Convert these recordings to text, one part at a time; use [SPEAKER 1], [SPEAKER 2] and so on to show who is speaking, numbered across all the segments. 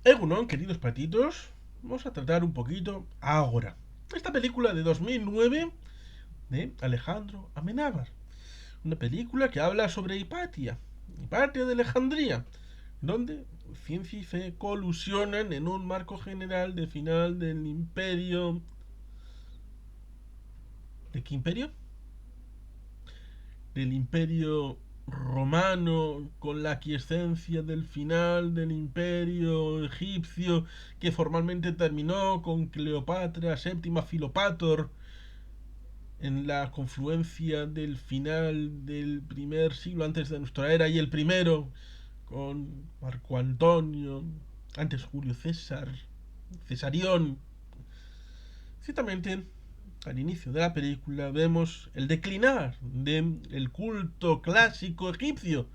[SPEAKER 1] Egunon, queridos patitos, vamos a tratar un poquito ahora esta película de 2009 de Alejandro Amenábar. Una película que habla sobre Hipatia de Alejandría, donde ciencia y fe colusionan en un marco general de final del imperio. ¿De qué imperio? Del imperio romano, con la aquiescencia del final del imperio egipcio, que formalmente terminó con Cleopatra VII Filopator, en la confluencia del final del primer siglo antes de nuestra era y el primero, con Marco Antonio, antes Julio César, Cesarión. Ciertamente, al inicio de la película vemos el declinar del culto clásico egipcio,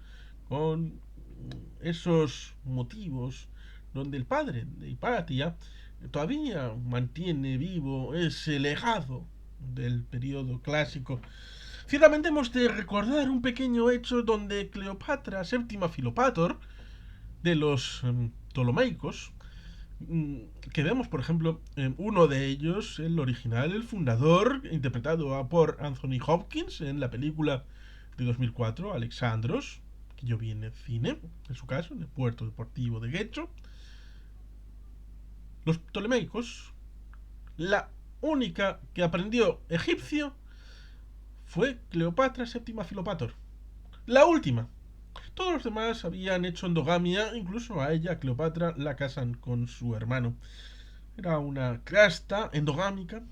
[SPEAKER 1] con esos motivos donde el padre de Hipatia todavía mantiene vivo ese legado del periodo clásico. Ciertamente hemos de recordar un pequeño hecho donde Cleopatra VII Filopator, de los Ptolomeicos, que vemos, por ejemplo, uno de ellos, el original, el fundador, interpretado por Anthony Hopkins en la película de 2004, Alexandros, que yo vi en el cine, en su caso, en el puerto deportivo de Guecho. Los Ptolomeicos, la única que aprendió egipcio fue Cleopatra VII Filopator. La última. Todos los demás habían hecho endogamia, incluso a ella, Cleopatra, la casan con su hermano. Era una casta endogámica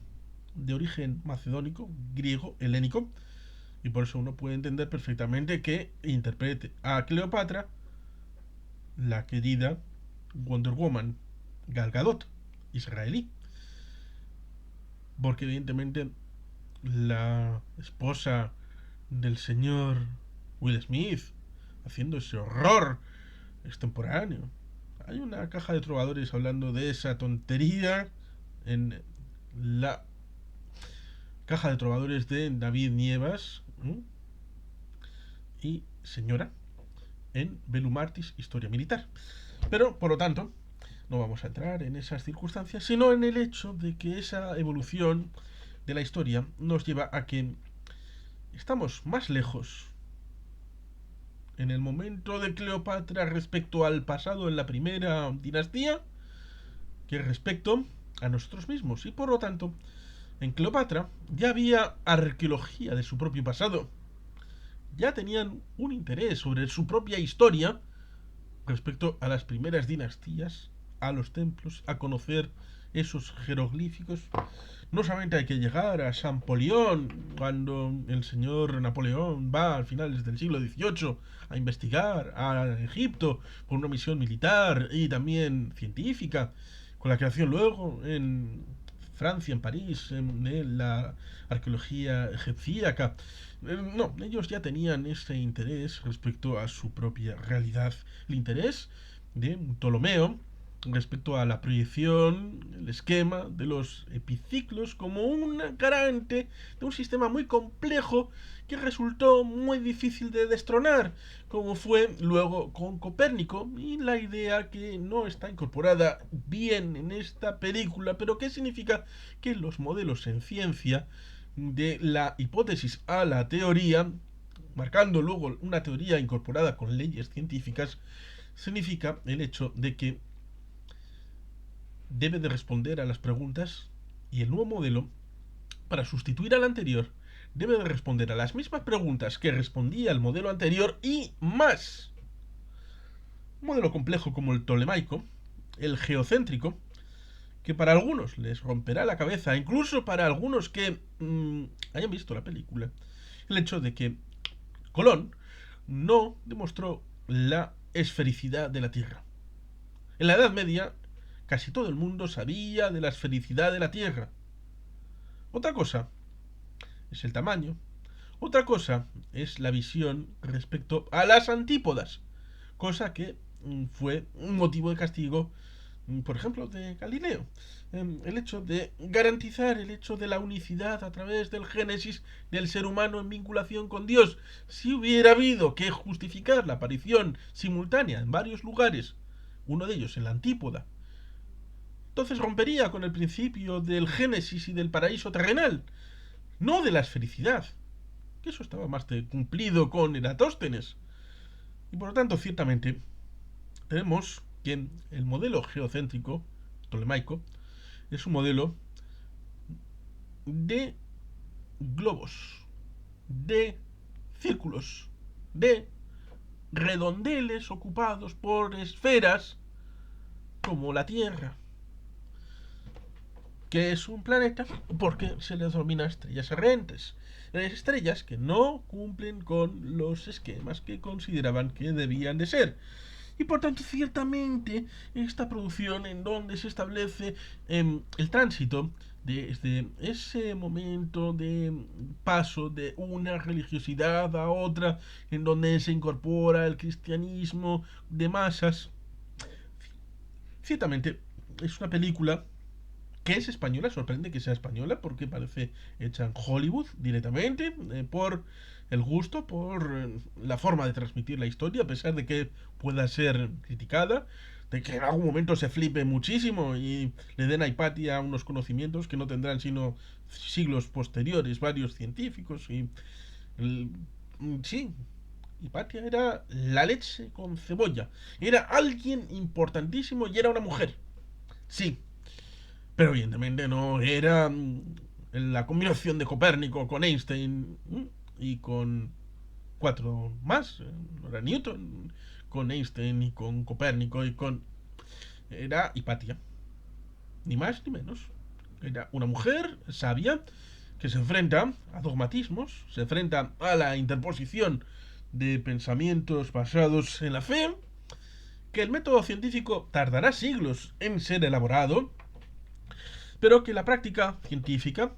[SPEAKER 1] de origen macedónico, griego, helénico, y por eso uno puede entender perfectamente que interprete a Cleopatra la querida Wonder Woman Gal Gadot, israelí, porque evidentemente la esposa del señor Will Smith haciendo ese horror extemporáneo. Hay una caja de trovadores hablando de esa tontería en la caja de trovadores de David Nievas, y señora en Bellum Artis Historia Militar. Pero, por lo tanto, no vamos a entrar en esas circunstancias, sino en el hecho de que esa evolución de la historia nos lleva a que estamos más lejos en el momento de Cleopatra respecto al pasado en la primera dinastía que respecto a nosotros mismos. Y por lo tanto, en Cleopatra ya había arqueología de su propio pasado. Ya tenían un interés sobre su propia historia respecto a las primeras dinastías, a los templos, a conocer esos jeroglíficos. No solamente hay que llegar a San Polión, cuando el señor Napoleón va a finales del siglo XVIII a investigar a Egipto por una misión militar y también científica, con la creación luego en Francia, en París, en la arqueología egipcíaca. No, ellos ya tenían ese interés respecto a su propia realidad. El interés de Ptolomeo respecto a la proyección, el esquema de los epiciclos como un garante de un sistema muy complejo que resultó muy difícil de destronar, como fue luego con Copérnico, y la idea que no está incorporada bien en esta película, pero que significa que los modelos en ciencia de la hipótesis a la teoría, marcando luego una teoría incorporada con leyes científicas, significa el hecho de que debe de responder a las preguntas, y el nuevo modelo, para sustituir al anterior, debe de responder a las mismas preguntas que respondía el modelo anterior y más. Un modelo complejo como el tolemaico, el geocéntrico, que para algunos les romperá la cabeza, incluso para algunos que hayan visto la película, el hecho de que Colón no demostró la esfericidad de la Tierra. En la Edad Media, casi todo el mundo sabía de la esfericidad de la Tierra. Otra cosa es el tamaño. Otra cosa es la visión respecto a las antípodas, cosa que fue un motivo de castigo, por ejemplo, de Galileo. El hecho de garantizar el hecho de la unicidad a través del génesis del ser humano en vinculación con Dios. Si hubiera habido que justificar la aparición simultánea en varios lugares, uno de ellos en la antípoda entonces rompería con el principio del Génesis y del paraíso terrenal, no de la esfericidad, que eso estaba más cumplido con Eratóstenes. Y por lo tanto, ciertamente, tenemos que el modelo geocéntrico ptolemaico es un modelo de globos, de círculos, de redondeles ocupados por esferas como la Tierra, que es un planeta porque se le denomina estrellas errantes. Estrellas que no cumplen con los esquemas que consideraban que debían de ser. Y por tanto, ciertamente, esta producción en donde se establece el tránsito desde ese momento de paso de una religiosidad a otra, en donde se incorpora el cristianismo de masas, ciertamente es una película que es española, sorprende que sea española porque parece hecha en Hollywood directamente, por el gusto, por la forma de transmitir la historia, a pesar de que pueda ser criticada, de que en algún momento se flipe muchísimo y le den a Hipatia unos conocimientos que no tendrán sino siglos posteriores, varios científicos y... el- sí, Hipatia era la leche con cebolla, era alguien importantísimo y era una mujer, sí, pero evidentemente no era la combinación de Copérnico con Einstein y con cuatro más. No era Newton, con Einstein y con Copérnico y con... Era Hipatia. Ni más ni menos. Era una mujer sabia que se enfrenta a dogmatismos, se enfrenta a la interposición de pensamientos basados en la fe, que el método científico tardará siglos en ser elaborado, pero que la práctica científica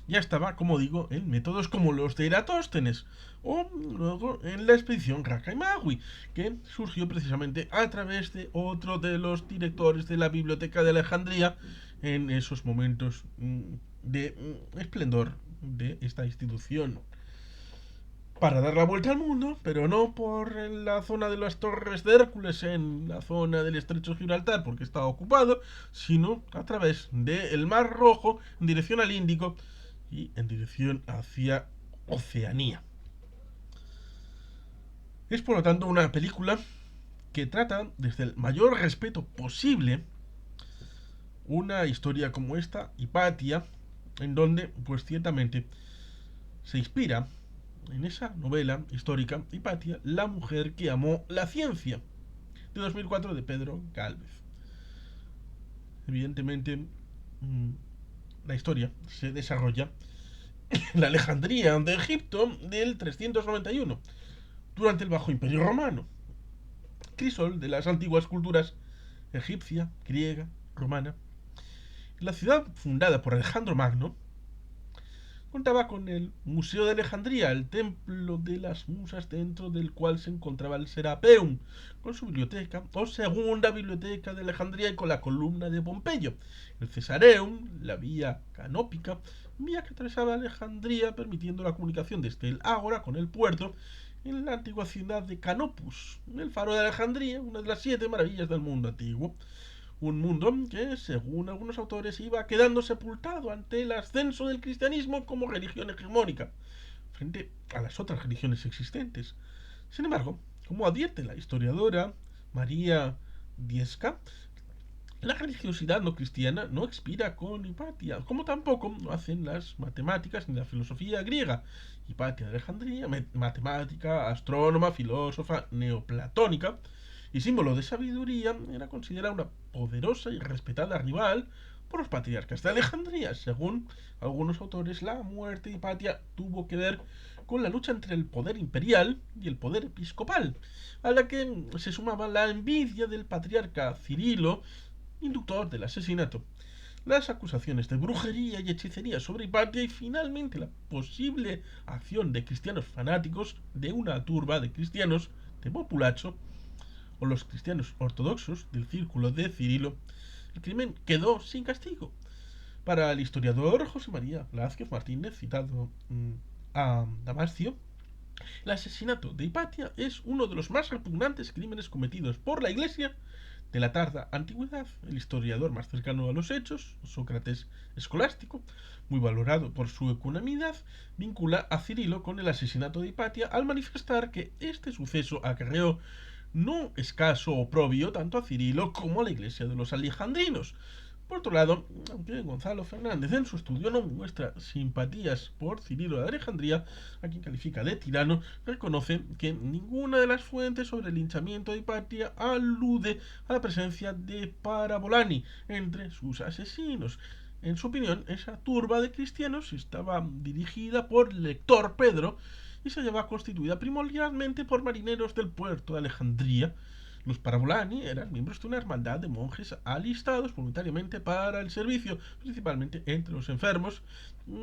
[SPEAKER 1] ya estaba, como digo, en métodos como los de Eratóstenes o luego en la expedición Raca-Maui, que surgió precisamente a través de otro de los directores de la Biblioteca de Alejandría en esos momentos de esplendor de esta institución para dar la vuelta al mundo, pero no por la zona de las Torres de Hércules, en la zona del Estrecho de Gibraltar, porque estaba ocupado, sino a través del Mar Rojo en dirección al Índico y en dirección hacia Oceanía. Es por lo tanto una película que trata desde el mayor respeto posible una historia como esta, Hipatia, en donde pues ciertamente se inspira en esa novela histórica Hipatia, la mujer que amó la ciencia, de 2004 de Pedro Gálvez. Evidentemente, la historia se desarrolla en la Alejandría de Egipto del 391, durante el Bajo Imperio Romano, crisol de las antiguas culturas egipcia, griega, romana. La ciudad fundada por Alejandro Magno contaba con el Museo de Alejandría, el templo de las musas dentro del cual se encontraba el Serapeum, con su biblioteca, o segunda biblioteca de Alejandría y con la columna de Pompeyo, el Cesareum, la vía canópica, vía que atravesaba Alejandría permitiendo la comunicación desde el Ágora con el puerto en la antigua ciudad de Canopus, el faro de Alejandría, una de las 7 maravillas del mundo antiguo. Un mundo que, según algunos autores, iba quedando sepultado ante el ascenso del cristianismo como religión hegemónica, frente a las otras religiones existentes. Sin embargo, como advierte la historiadora María Diezca, la religiosidad no cristiana no expira con Hipatia, como tampoco lo hacen las matemáticas ni la filosofía griega. Hipatia de Alejandría, matemática, astrónoma, filósofa neoplatónica, y símbolo de sabiduría, era considerada una poderosa y respetada rival por los patriarcas de Alejandría. Según algunos autores, la muerte de Hipatia tuvo que ver con la lucha entre el poder imperial y el poder episcopal, a la que se sumaba la envidia del patriarca Cirilo, inductor del asesinato, las acusaciones de brujería y hechicería sobre Hipatia y finalmente la posible acción de cristianos fanáticos de una turba de cristianos de populacho o los cristianos ortodoxos del círculo de Cirilo. El crimen quedó sin castigo. Para el historiador José María Blázquez Martínez, citado a Damasio, el asesinato de Hipatia es uno de los más repugnantes crímenes cometidos por la Iglesia de la tarda antigüedad, el historiador más cercano a los hechos, Sócrates escolástico, muy valorado por su ecuanimidad, vincula a Cirilo con el asesinato de Hipatia al manifestar que este suceso acarreó no escaso oprobio tanto a Cirilo como a la iglesia de los alejandrinos. Por otro lado, aunque Gonzalo Fernández en su estudio no muestra simpatías por Cirilo de Alejandría, a quien califica de tirano, reconoce que ninguna de las fuentes sobre el linchamiento de Hipatia alude a la presencia de Parabolani entre sus asesinos. En su opinión, esa turba de cristianos estaba dirigida por el lector Pedro y se hallaba constituida primordialmente por marineros del puerto de Alejandría. Los Parabolani eran miembros de una hermandad de monjes alistados voluntariamente para el servicio, principalmente entre los enfermos,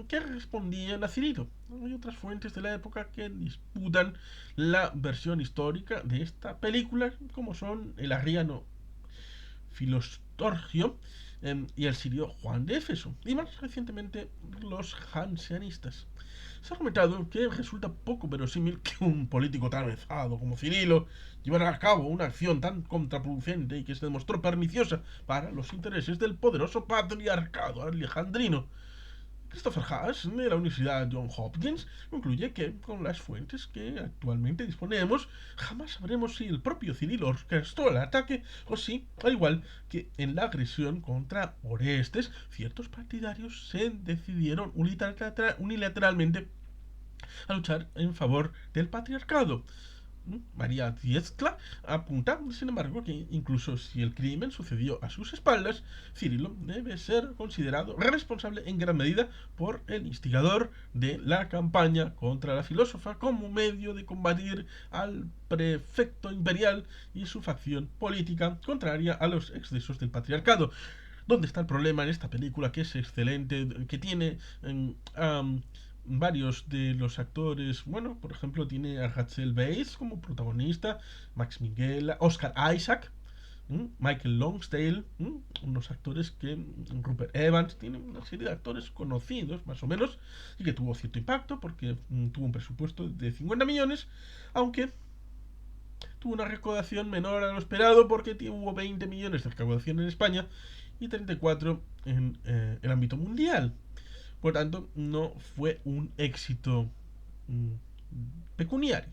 [SPEAKER 1] que respondían a Cirilo. Hay otras fuentes de la época que disputan la versión histórica de esta película, como son el arriano Filostorgio y el sirio Juan de Éfeso, y más recientemente los janseanistas. Se ha argumentado que resulta poco verosímil que un político tan avezado como Cirilo llevara a cabo una acción tan contraproducente y que se demostró perniciosa para los intereses del poderoso patriarcado alejandrino. Christopher Haas, de la Universidad Johns Hopkins, concluye que, con las fuentes que actualmente disponemos, jamás sabremos si el propio Cirilo orquestó el ataque o si, al igual que en la agresión contra Orestes, ciertos partidarios se decidieron unilateralmente a luchar en favor del patriarcado. María Diezcla apunta, sin embargo, que incluso si el crimen sucedió a sus espaldas, Cirilo debe ser considerado responsable en gran medida por el instigador de la campaña contra la filósofa como medio de combatir al prefecto imperial y su facción política contraria a los excesos del patriarcado. ¿Dónde está el problema en esta película que es excelente, que tiene varios de los actores? Bueno, por ejemplo, tiene a Rachel Weisz como protagonista, Max Minghella, Oscar Isaac, Michael Lonsdale, unos actores que Rupert Evans, tiene una serie de actores conocidos más o menos y que tuvo cierto impacto porque tuvo un presupuesto de 50 millones, aunque tuvo una recaudación menor a lo esperado porque hubo 20 millones de recaudación en España y 34 en el ámbito mundial. Por tanto, no fue un éxito pecuniario.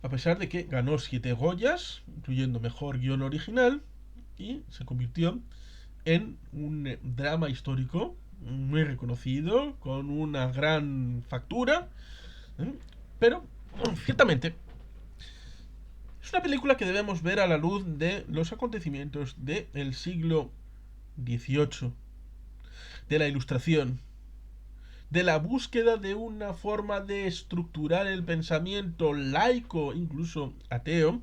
[SPEAKER 1] A pesar de que ganó 7 Goyas, incluyendo mejor guión original, y se convirtió en un drama histórico muy reconocido, con una gran factura, pero ciertamente es una película que debemos ver a la luz de los acontecimientos del siglo XVIII, de la Ilustración, de la búsqueda de una forma de estructurar el pensamiento laico, incluso ateo,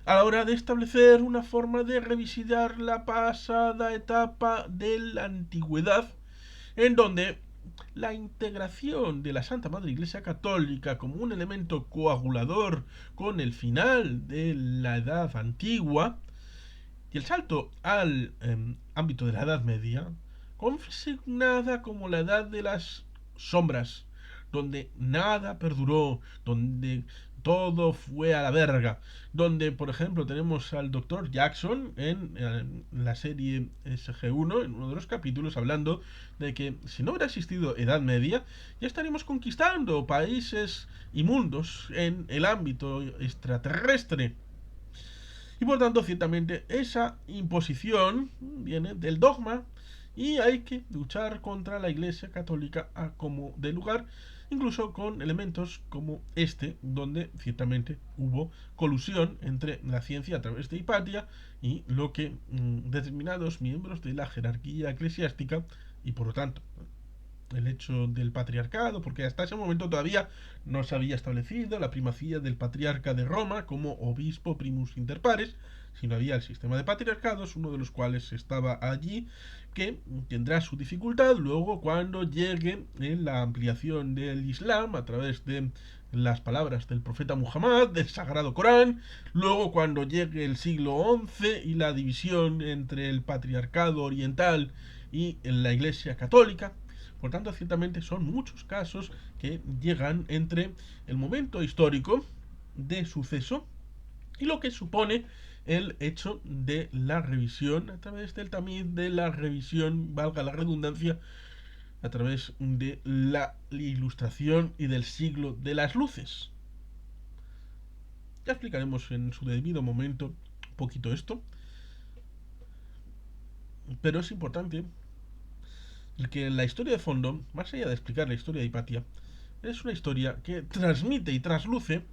[SPEAKER 1] a la hora de establecer una forma de revisitar la pasada etapa de la antigüedad, en donde la integración de la Santa Madre Iglesia Católica como un elemento coagulador con el final de la Edad Antigua y el salto al ámbito de la Edad Media, consignada como la Edad de las Sombras, donde nada perduró, donde todo fue a la verga, donde por ejemplo tenemos al Dr. Jackson en la serie SG1, en uno de los capítulos, hablando de que si no hubiera existido Edad Media, ya estaríamos conquistando países y mundos en el ámbito extraterrestre. Y por tanto, ciertamente, esa imposición viene del dogma y hay que luchar contra la Iglesia Católica a como de lugar, incluso con elementos como este, donde ciertamente hubo colusión entre la ciencia a través de Hipatia y lo que determinados miembros de la jerarquía eclesiástica y por lo tanto el hecho del patriarcado, porque hasta ese momento todavía no se había establecido la primacía del patriarca de Roma como obispo primus inter pares, sino había el sistema de patriarcados, uno de los cuales estaba allí, que tendrá su dificultad luego cuando llegue la ampliación del Islam a través de las palabras del profeta Muhammad, del Sagrado Corán, luego cuando llegue el siglo XI y la división entre el patriarcado oriental y la Iglesia Católica. Por tanto, ciertamente son muchos casos que llegan entre el momento histórico de suceso y lo que supone el hecho de la revisión a través del tamiz de la revisión, valga la redundancia, a través de la ilustración y del siglo de las luces. Ya explicaremos en su debido momento un poquito esto, pero es importante el que la historia de fondo, más allá de explicar la historia de Hipatia, es una historia que transmite y trasluce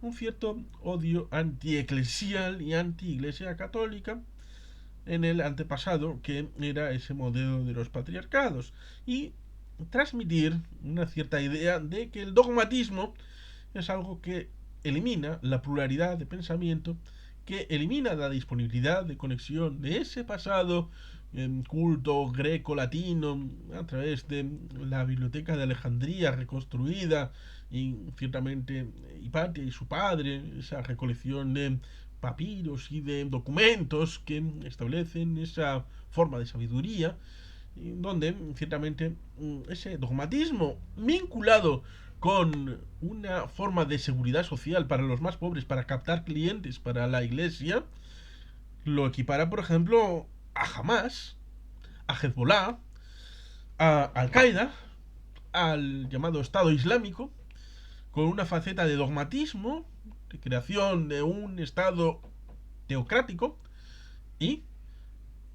[SPEAKER 1] un cierto odio antieclesial y anti-iglesia católica en el antepasado, que era ese modelo de los patriarcados, y transmitir una cierta idea de que el dogmatismo es algo que elimina la pluralidad de pensamiento, que elimina la disponibilidad de conexión de ese pasado culto greco-latino a través de la biblioteca de Alejandría reconstruida, y ciertamente Hipatia y su padre, esa recolección de papiros y de documentos que establecen esa forma de sabiduría, donde ciertamente ese dogmatismo vinculado con una forma de seguridad social para los más pobres, para captar clientes para la iglesia, lo equipara, por ejemplo, a Hamas, a Hezbollah, a Al-Qaeda, al llamado Estado Islámico, con una faceta de dogmatismo, de creación de un Estado teocrático y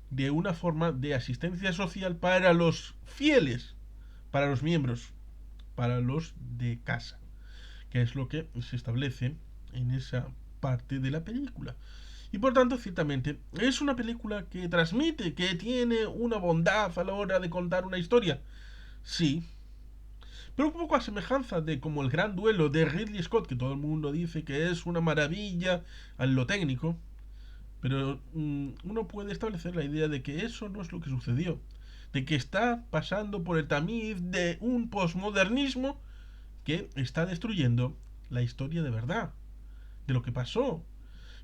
[SPEAKER 1] de una forma de asistencia social para los fieles, para los miembros, para los de casa, que es lo que se establece en esa parte de la película. Y por tanto, ciertamente, es una película que transmite, que tiene una bondad a la hora de contar una historia. Sí, pero un poco a semejanza de como el gran duelo de Ridley Scott, que todo el mundo dice que es una maravilla en lo técnico, pero uno puede establecer la idea de que eso no es lo que sucedió, de que está pasando por el tamiz de un posmodernismo que está destruyendo la historia de verdad, de lo que pasó.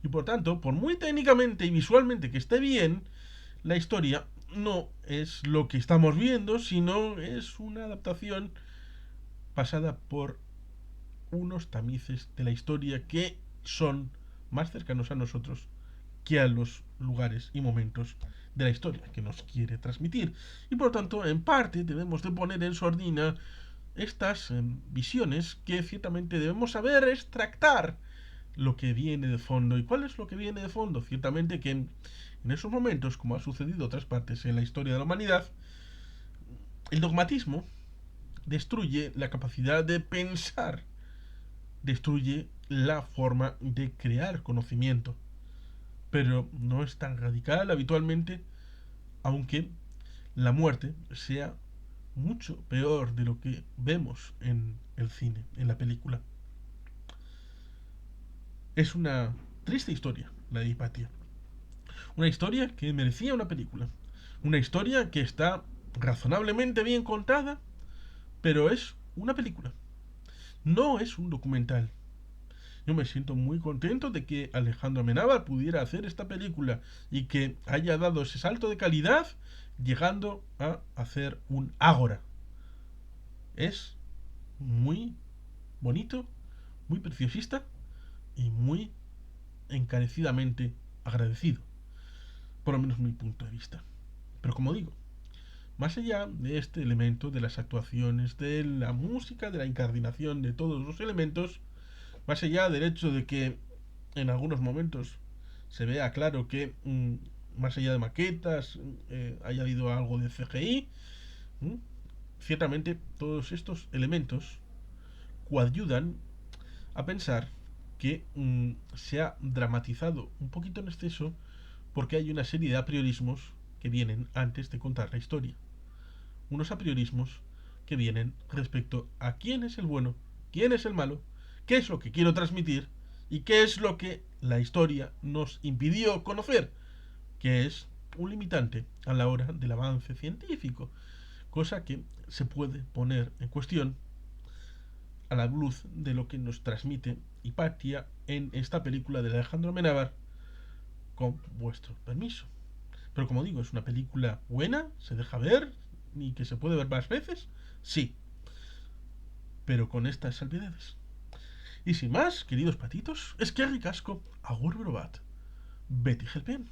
[SPEAKER 1] Y por tanto, por muy técnicamente y visualmente que esté bien, la historia no es lo que estamos viendo, sino es una adaptación pasada por unos tamices de la historia que son más cercanos a nosotros que a los lugares y momentos de la historia que nos quiere transmitir. Y por tanto, en parte, debemos de poner en sordina estas visiones que ciertamente debemos saber extractar lo que viene de fondo. ¿Y cuál es lo que viene de fondo? Ciertamente que en esos momentos, como ha sucedido en otras partes en la historia de la humanidad, el dogmatismo destruye la capacidad de pensar, destruye la forma de crear conocimiento, pero no es tan radical habitualmente, aunque la muerte sea mucho peor de lo que vemos en el cine, en la película. Es una triste historia, la de Hipatia. Una historia que merecía una película. Una historia que está razonablemente bien contada, pero es una película. No es un documental. Yo me siento muy contento de que Alejandro Amenábar pudiera hacer esta película y que haya dado ese salto de calidad llegando a hacer un Ágora. Es muy bonito, muy preciosista y muy encarecidamente agradecido. Por lo menos mi punto de vista. Pero como digo, más allá de este elemento de las actuaciones, de la música, de la incardinación de todos los elementos, más allá del hecho de que en algunos momentos se vea claro que más allá de maquetas haya habido algo de CGI, ciertamente todos estos elementos coadyudan a pensar que se ha dramatizado un poquito en exceso porque hay una serie de apriorismos que vienen antes de contar la historia. Unos apriorismos que vienen respecto a quién es el bueno, quién es el malo, qué es lo que quiero transmitir y qué es lo que la historia nos impidió conocer, que es un limitante a la hora del avance científico, cosa que se puede poner en cuestión a la luz de lo que nos transmite Hipatia en esta película de Alejandro Amenábar, con vuestro permiso. Pero como digo, es una película buena, se deja ver y que se puede ver más veces, sí, pero con estas salvedades. Y sin más, queridos patitos, es que ricasco, agur brobat. Betty Helpen.